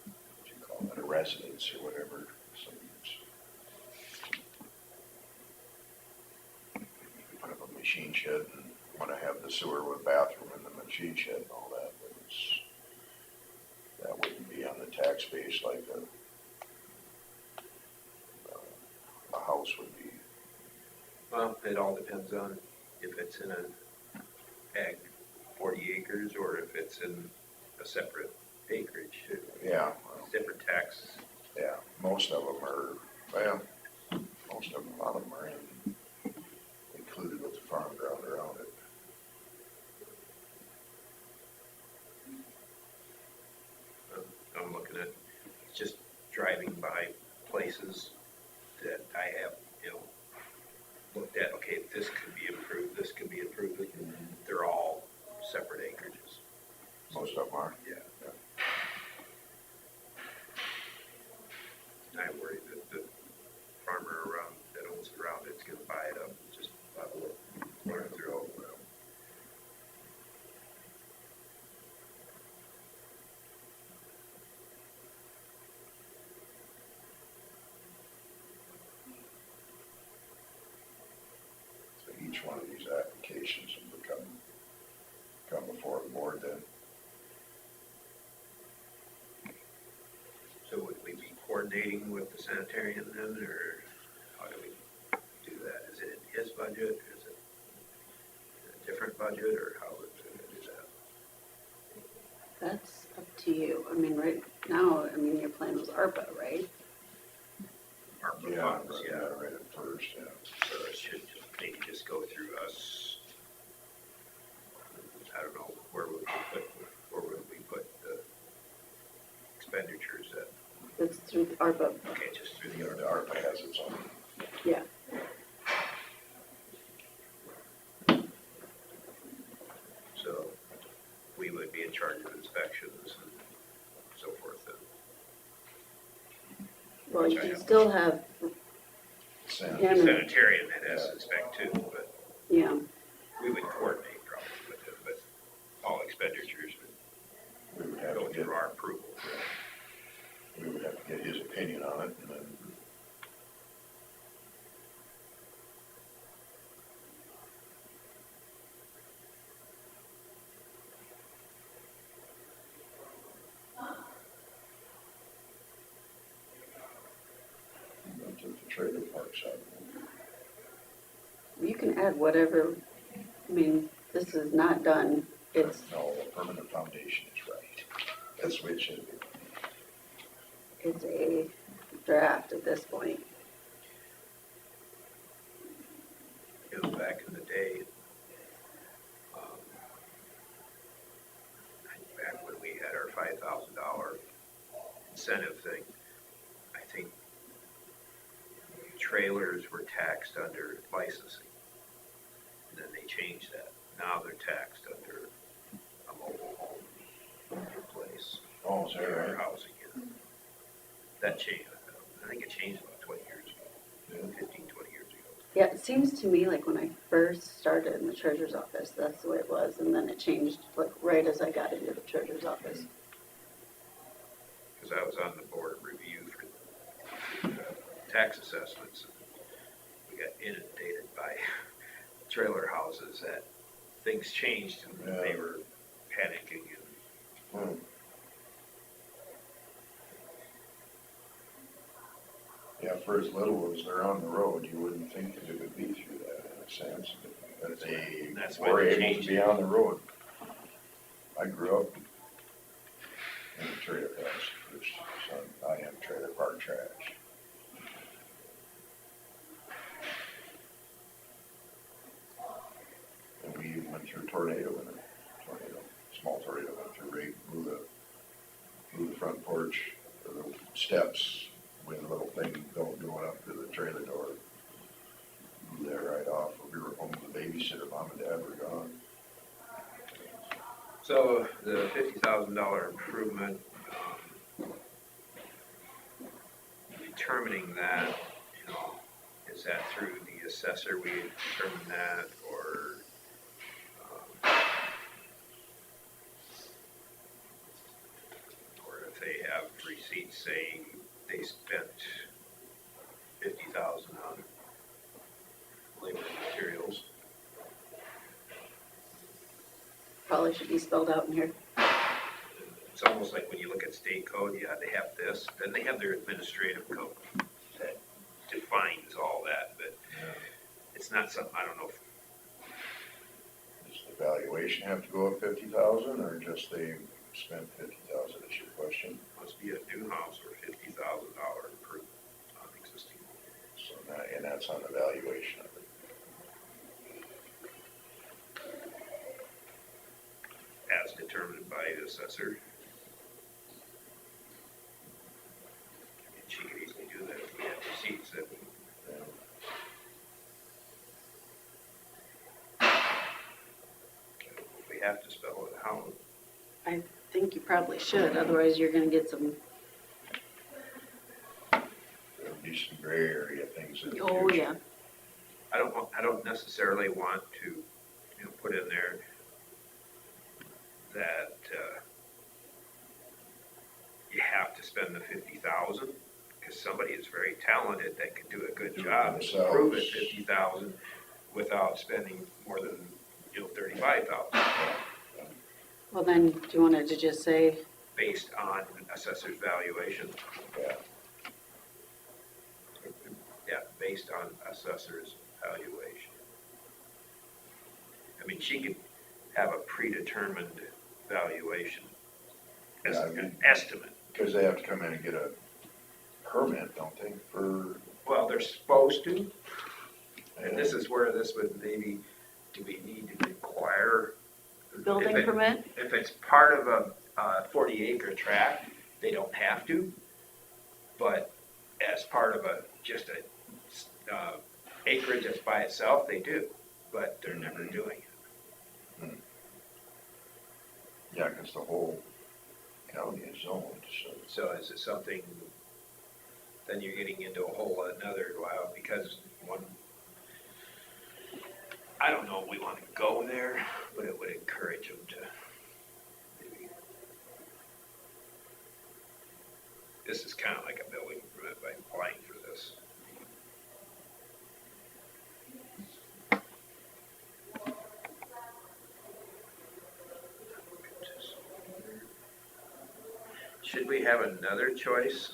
what you call it, a residence or whatever. So you put up a machine shed and want to have the sewer with bathroom in the machine shed and all that, but that wouldn't be on the tax base like a house would be. Well, it all depends on if it's in an ag 40 acres or if it's in a separate acreage. Yeah, It's different taxes. yeah, most of them are, well, most of them, a lot of them are included with the farm ground around it. I'm looking at just driving by places that I have, looked at, okay, this could be improved, this could be improved. They're all separate acreages. Most of them are. Yeah. I worry that the farmer around, that owns around it's gonna buy it up and just level it, run it through. So each one of these applications will come before the board then. So would we be coordinating with the sanitarian then, or how do we do that? Is it in his budget, is it in a different budget, or how would we do that? That's up to you. I mean, right now, I mean, your plan was ARPA, right? ARPA Yeah, funds, right, yeah. right at first, yeah. So it should maybe just go through us. I don't know, where would we put the expenditures at? It's through ARPA, Okay, just through The the ARPA has its own. yeah. So we would be in charge of inspections and so forth then. Well, you still have, Senate. Yeah. The sanitarian has to inspect too, but yeah, we would coordinate probably with them, but all expenditures We would would have go to get, through our approval. we would have to get his opinion on it and then. Took the trailer parks out. you can add whatever, I mean, this is not done. It's, No, a permanent foundation is right. That's what it should be. it's a draft at this point. Back in the day, back when we had our $5,000 incentive thing, I think trailers were taxed under licensing. And then they changed that. Now they're taxed under a mobile home place. Oh, is that Or right? housing, yeah. That changed, I think it changed about 20 years ago, 15, 20 years ago. Yeah, it seems to me like when I first started in the treasurer's office, that's the way it was, and then it changed like right as I got into the treasurer's office. Because I was on the board of review for tax assessments. We got inundated by trailer houses that things changed and they were panicking and Yeah, for as little as they're on the road, you wouldn't think that it would be through that in a sense, but they That's why were they able changed to be it. on the road. I grew up in a trailer house first, so I am trailer park trash. tornado in it, small tornado went through, right, blew the front porch, the little steps, with the little thing going up to the trailer door. Blew that right off. We were home with the babysitter, mom and dad were gone. So the $50,000 improvement, determining that, you know, is that through the assessor we determine that, or if they have receipts saying they spent 50,000 on labor and materials. Probably should be spelled out in here. It's almost like when you look at state code, yeah, they have this, then they have their administrative code that defines all that, but it's not something, I don't know if. Does the valuation have to go up 50,000, or just they spent 50,000, is your question? Must be a new house or $50,000 improvement on existing. So that, and that's on the valuation of it. As determined by the assessor. And she could easily do that if we had receipts that. If we have to spell it out. I think you probably should, otherwise you're gonna get some, There'll be some gray area things in the future. oh yeah. I don't necessarily want to, you know, put in there that you have to spend the 50,000, because somebody is very talented that can do a good Do it job and themselves. prove it 50,000 without spending more than, you know, 35,000 Well then, do you want it to just say, based on assessor's valuation. Yeah, Yeah, based on assessor's valuation. I mean, she could have a predetermined valuation, as Yeah, I an mean- estimate. because they have to come in and get a permit, don't they, for, Well, they're supposed to, and this is where this would maybe, do we need to require? building if it- permit? If it's part of a 40-acre tract, they don't have to, but as part of just a acreage that's by itself, they do, but they're never doing it. yeah, because the whole county is zoned, so. So is it something, then you're getting into a whole another, wow, because one, I don't know if we want to go there, but it would encourage them to maybe. This is kind of like a building permit by applying for this. Should we have another choice?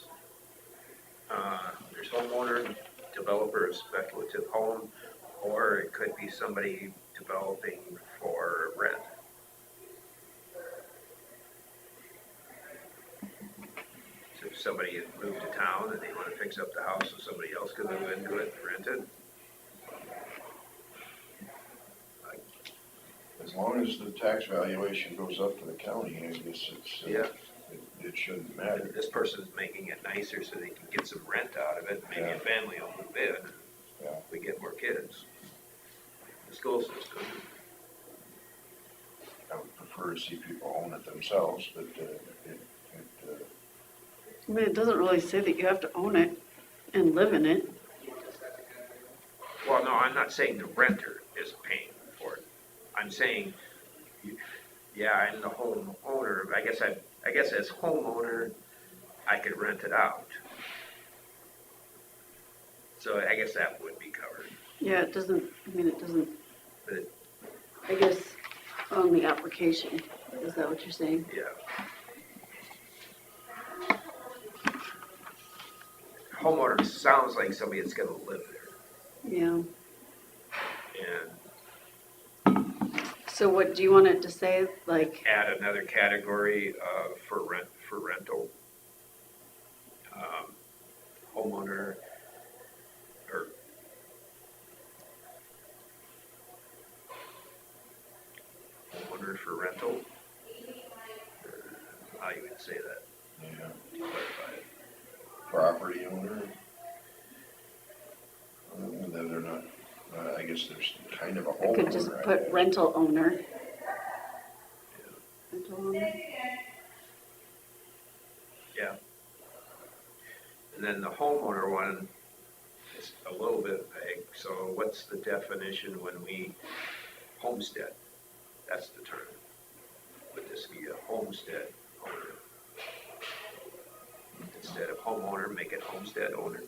There's homeowner, developer of speculative home, or it could be somebody developing for rent. So if somebody had moved to town and they want to fix up the house so somebody else could move into it and rent it. As long as the tax valuation goes up to the county, I guess it's, Yeah. it shouldn't matter. This person's making it nicer so they can get some rent out of it, maybe Yeah. a family will move in, and Yeah. we get more kids. The school system. I would prefer to see people own it themselves, but, I mean, it doesn't really say that you have to own it and live in it. Well, no, I'm not saying the renter is paying for it. I'm saying, yeah, I'm the homeowner, but I guess as homeowner, I could rent it out. So I guess that would be covered. Yeah, it doesn't, I mean, it doesn't, But, I guess, on the application, is that what you're saying? yeah. Homeowner sounds like somebody that's gonna live there. Yeah. And So what, do you want it to say, like, add another category for rental. Homeowner, or guess there's kind of a I could just homeowner. put rental owner. Rental owner. Yeah. And then the homeowner one is a little bit vague, so what's the definition when we homestead? That's the term. Would this be a homestead owner? Instead of homeowner, make it homestead owner?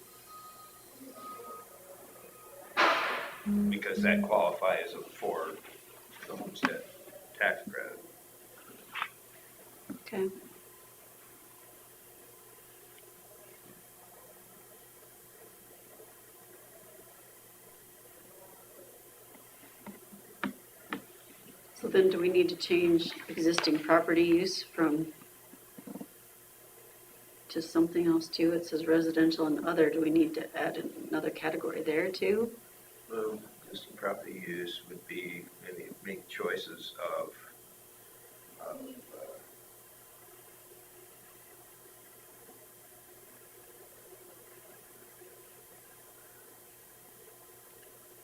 Because that qualifies for the homestead tax credit. Okay. So then do we need to change existing property use from to something else too? It says residential and other. Do we need to add another category there too? Existing property use would be maybe make choices of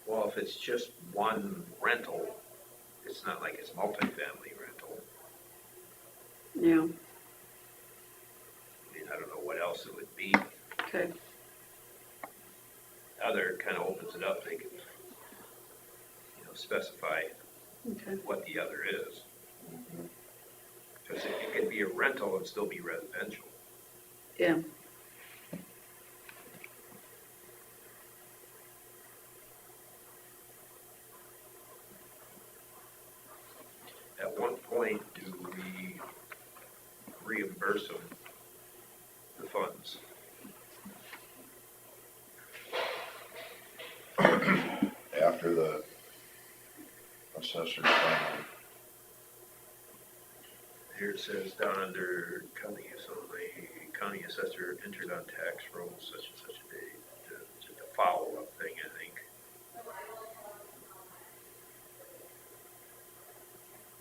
well, if it's just one rental, it's not like it's multifamily rental. Yeah, I mean, I don't know what else it would be. okay. Other kind of opens it up. They can, specify Okay. what the other is. Because it could be a rental and still be residential. Yeah. At what point do we reimburse them the funds? After the assessor's final. Here it says down under county, so the county assessor entered on tax roll such and such a date. Just a follow-up thing, I think.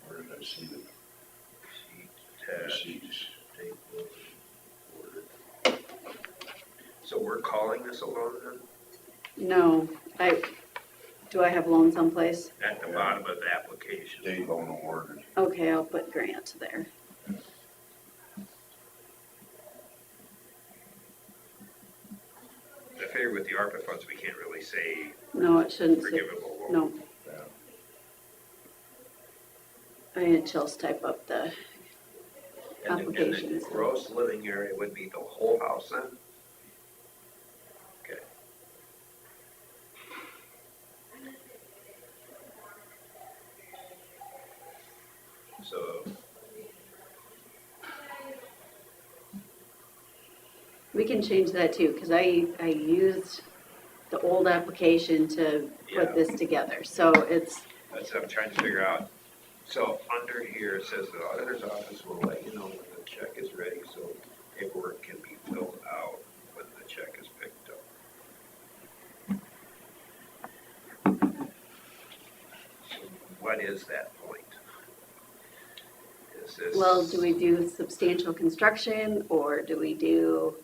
Where did I see the Sheet attached, receipts? date was ordered. So we're calling this a loan then? No, do I have loan someplace? At the bottom of the application. Date loan awarded. Okay, I'll put grant there. I figure with the ARPA funds, we can't really say No, it shouldn't say, forgivable loan. no. Yeah. I need Chelsea type up the And the applications. gross living area would be the whole house then? Okay. So, We can change that too, because I used the old application to Yeah. put this together, so it's, that's what I'm trying to figure out. So under here, it says the auditor's office will let you know when the check is ready, so paperwork can be filled out when the check is picked up. So what is that point? Is this? well, do we do substantial construction, or do we do,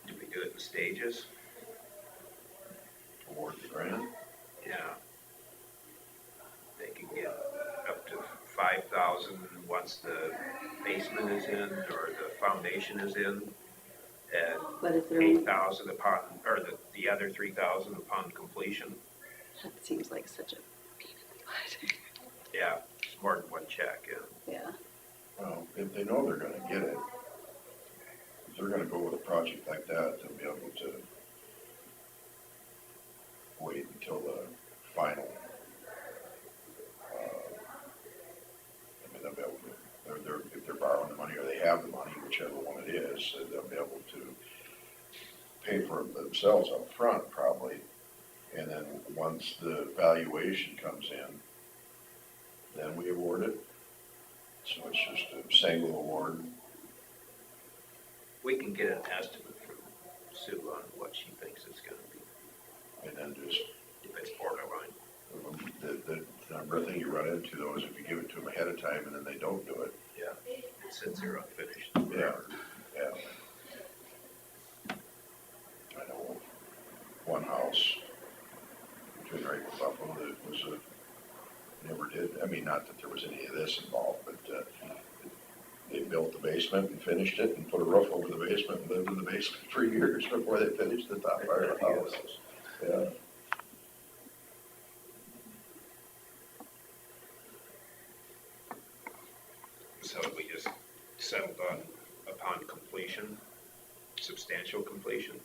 Do we do it in stages? Award the grant. Yeah. They can get up to 5,000 once the basement is in or the foundation is in, and what is there, only- 8,000 upon, or the other 3,000 upon completion. that seems like such a pain in the butt. Yeah, it's more than one check, yeah. Yeah, Well, if they know they're gonna get it, if they're gonna go with a project like that, they'll be able to wait until the final. I mean, they'll be able to, if they're borrowing the money or they have the money, whichever one it is, they'll be able to pay for it themselves up front probably. And then once the valuation comes in, then we award it. So it's just a single award. We can get an estimate from Sue on what she thinks it's gonna be, And then just, if it's borderline. the number thing you run into though is if you give it to them ahead of time and then they don't do it. Yeah, it sits there unfinished. Yeah. I mean, not that there was any of this involved, but, they built the basement and finished it and put a roof over the basement and lived in the basement for years before they finished the top part of the house. Yeah. So we just settled on upon completion, substantial completion.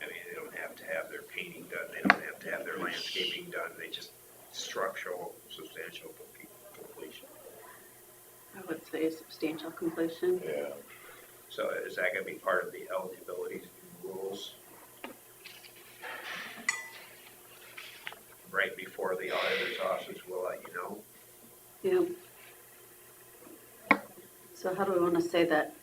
I mean, they don't have to have their painting done, they don't have to have their landscaping done, they just structural, substantial completion. I would say substantial completion. Yeah. So is that gonna be part of the eligibility rules? Right before the auditor's office will let you know? Yeah. So how do we want to say that?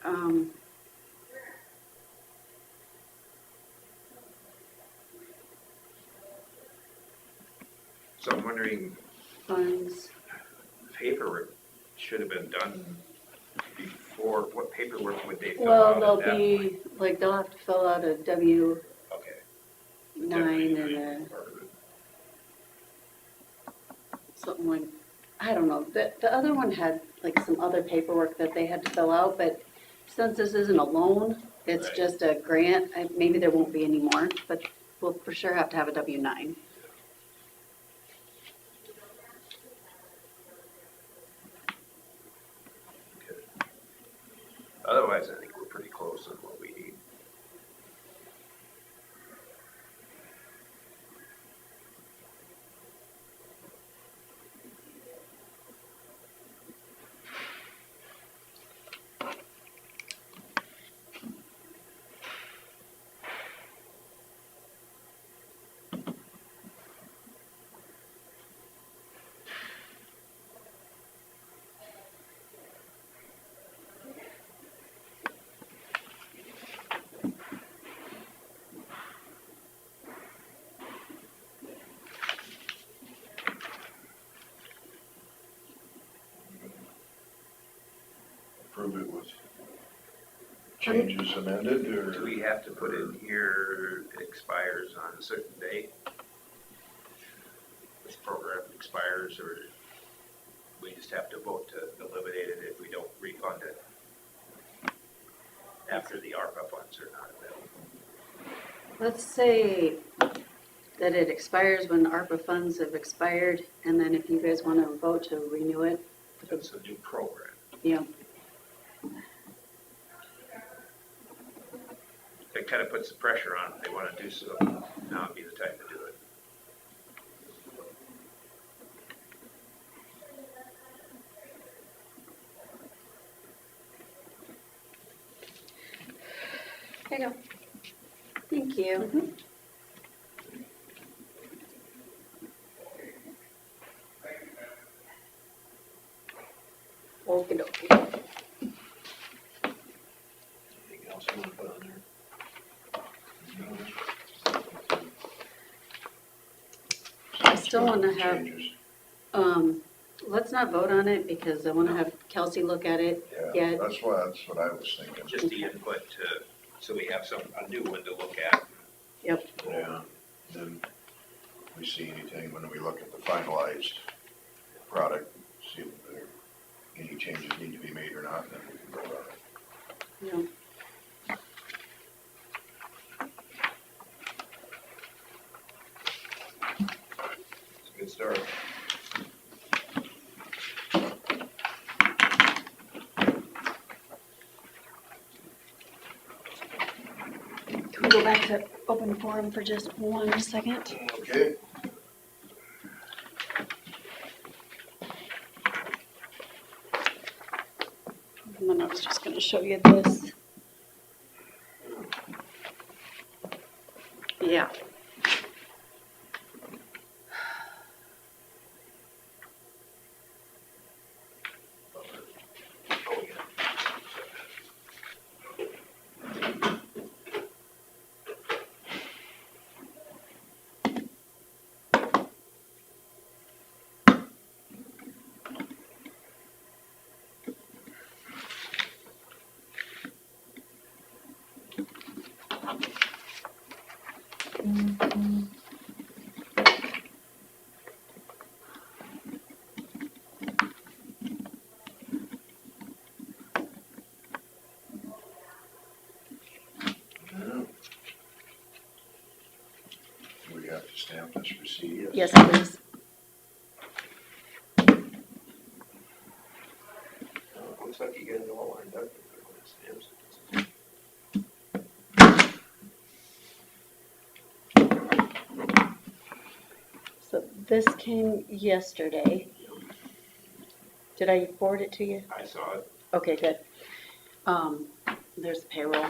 So I'm wondering, Funds, paperwork should have been done before, what paperwork would they fill well, out at they'll that be, point? like, they'll have to fill out a W-9 Okay. and Part of it. something like, I don't know. The other one had like some other paperwork that they had to fill out, but since this isn't a loan, it's Right. just a grant, maybe there won't be any more, but we'll for sure have to have a W-9. Okay. Otherwise, I think we're pretty close on what we need. Approve it with changes amended, or? Do we have to put in here, it expires on a certain date? This program expires, or we just have to vote to eliminate it if we don't refund it after the ARPA funds are not available? Let's say that it expires when ARPA funds have expired, and then if you guys want to vote to renew it, It's a new program. yeah. It kind of puts the pressure on, if they want to do so, now would be the time to do it. There you go. Thank you. Okey dokey. Anything else you want to put on there? I still want to have, Changes. let's not vote on it because I want to have Kelsey look at it Yeah, yet. that's what I was thinking. Just the input to, so we have a new one to look at. Yep. Yeah, then we see anything when we look at the finalized product, see if there, any changes need to be made or not, then we can vote on it. Yeah. It's a good start. Can we go back to open forum for just 1 second? Okay. And then I was just gonna show you this. Yeah. Oh, yeah. stamp this receipt? Yes, please. Looks like you guys all lined up. Stamps. So this came yesterday. Did I forward it to you? I saw it. Okay, good. There's payroll.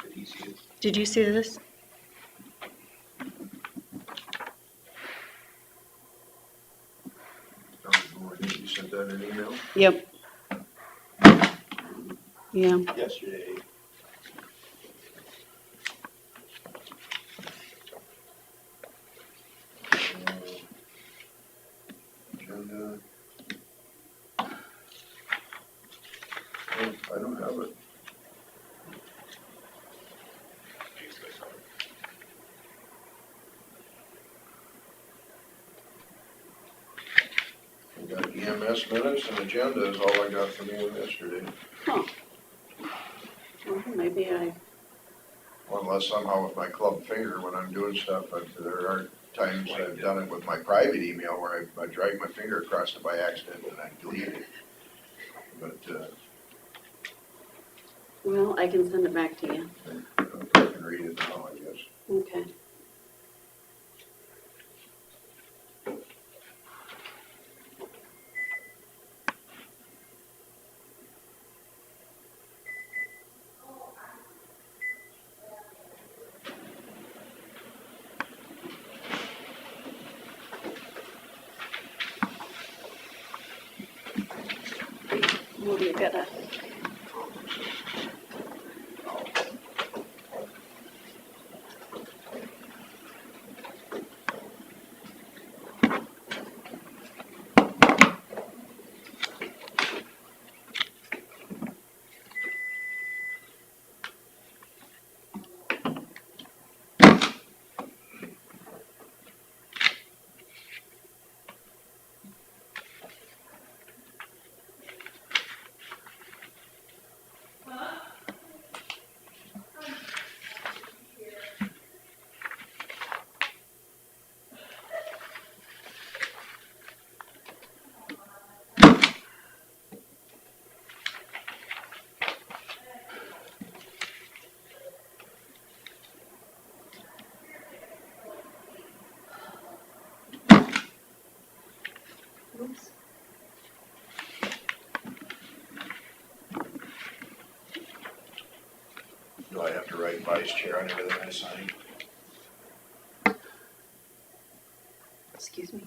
Did he see it? Did you see this? You sent that in an email? Yep. Yeah. Yesterday. Agenda. Oh, I don't have it. I got EMS minutes and agenda is all I got from you yesterday. Huh. Well, maybe I, Unless somehow with my club finger when I'm doing stuff, but there are times I've done it with my private email where I drag my finger across it by accident and I delete it. But, well, I can send it back to you. I can read it now, I guess. Okay. Well, you gotta. Oops. Do I have to write vice chair on everything I sign? Excuse me.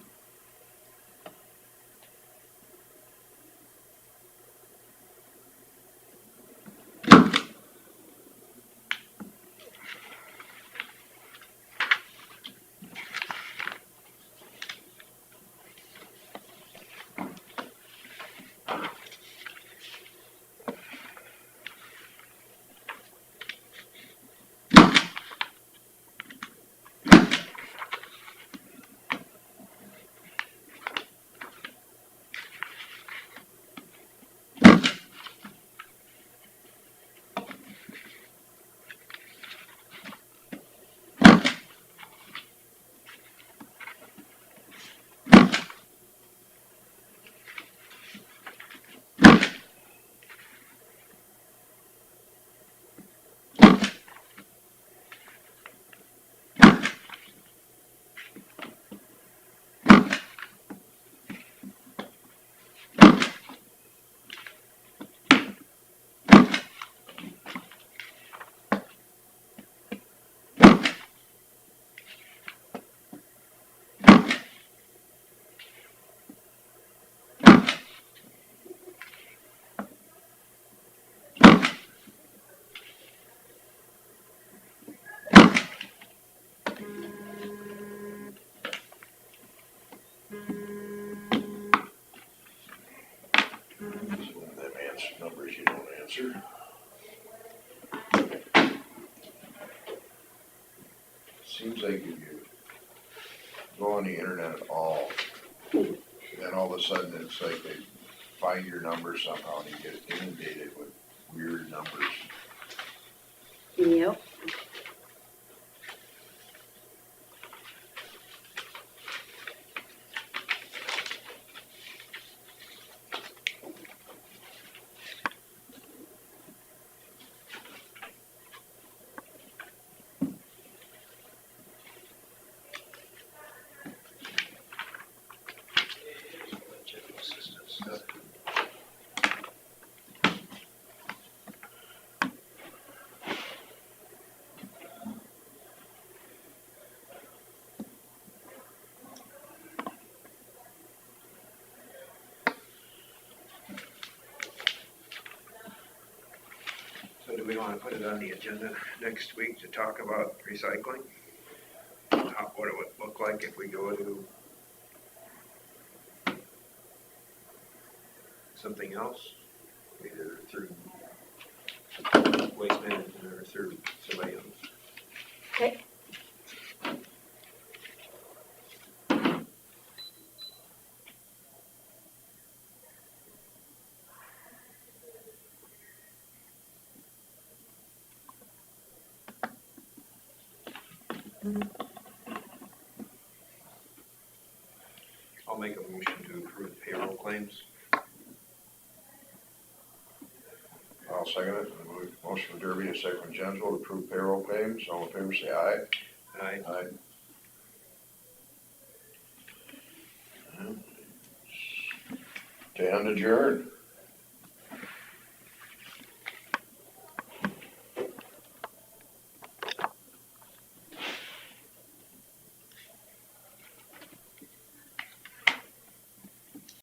Them answer numbers you don't answer. Seems like if you go on the internet at all, then all of a sudden it's like they find your number somehow and you get inundated with weird numbers. Yep. do we wanna put it on the agenda next week to talk about recycling? What it would look like if we go to something else, either through waste management or through somebody else. Okay. I'll make a motion to approve payroll claims. I'll second it. Motion from Derby, a second from Gensel to approve payroll claims. All in favor, say aye. Aye. Aye. Stand adjourned.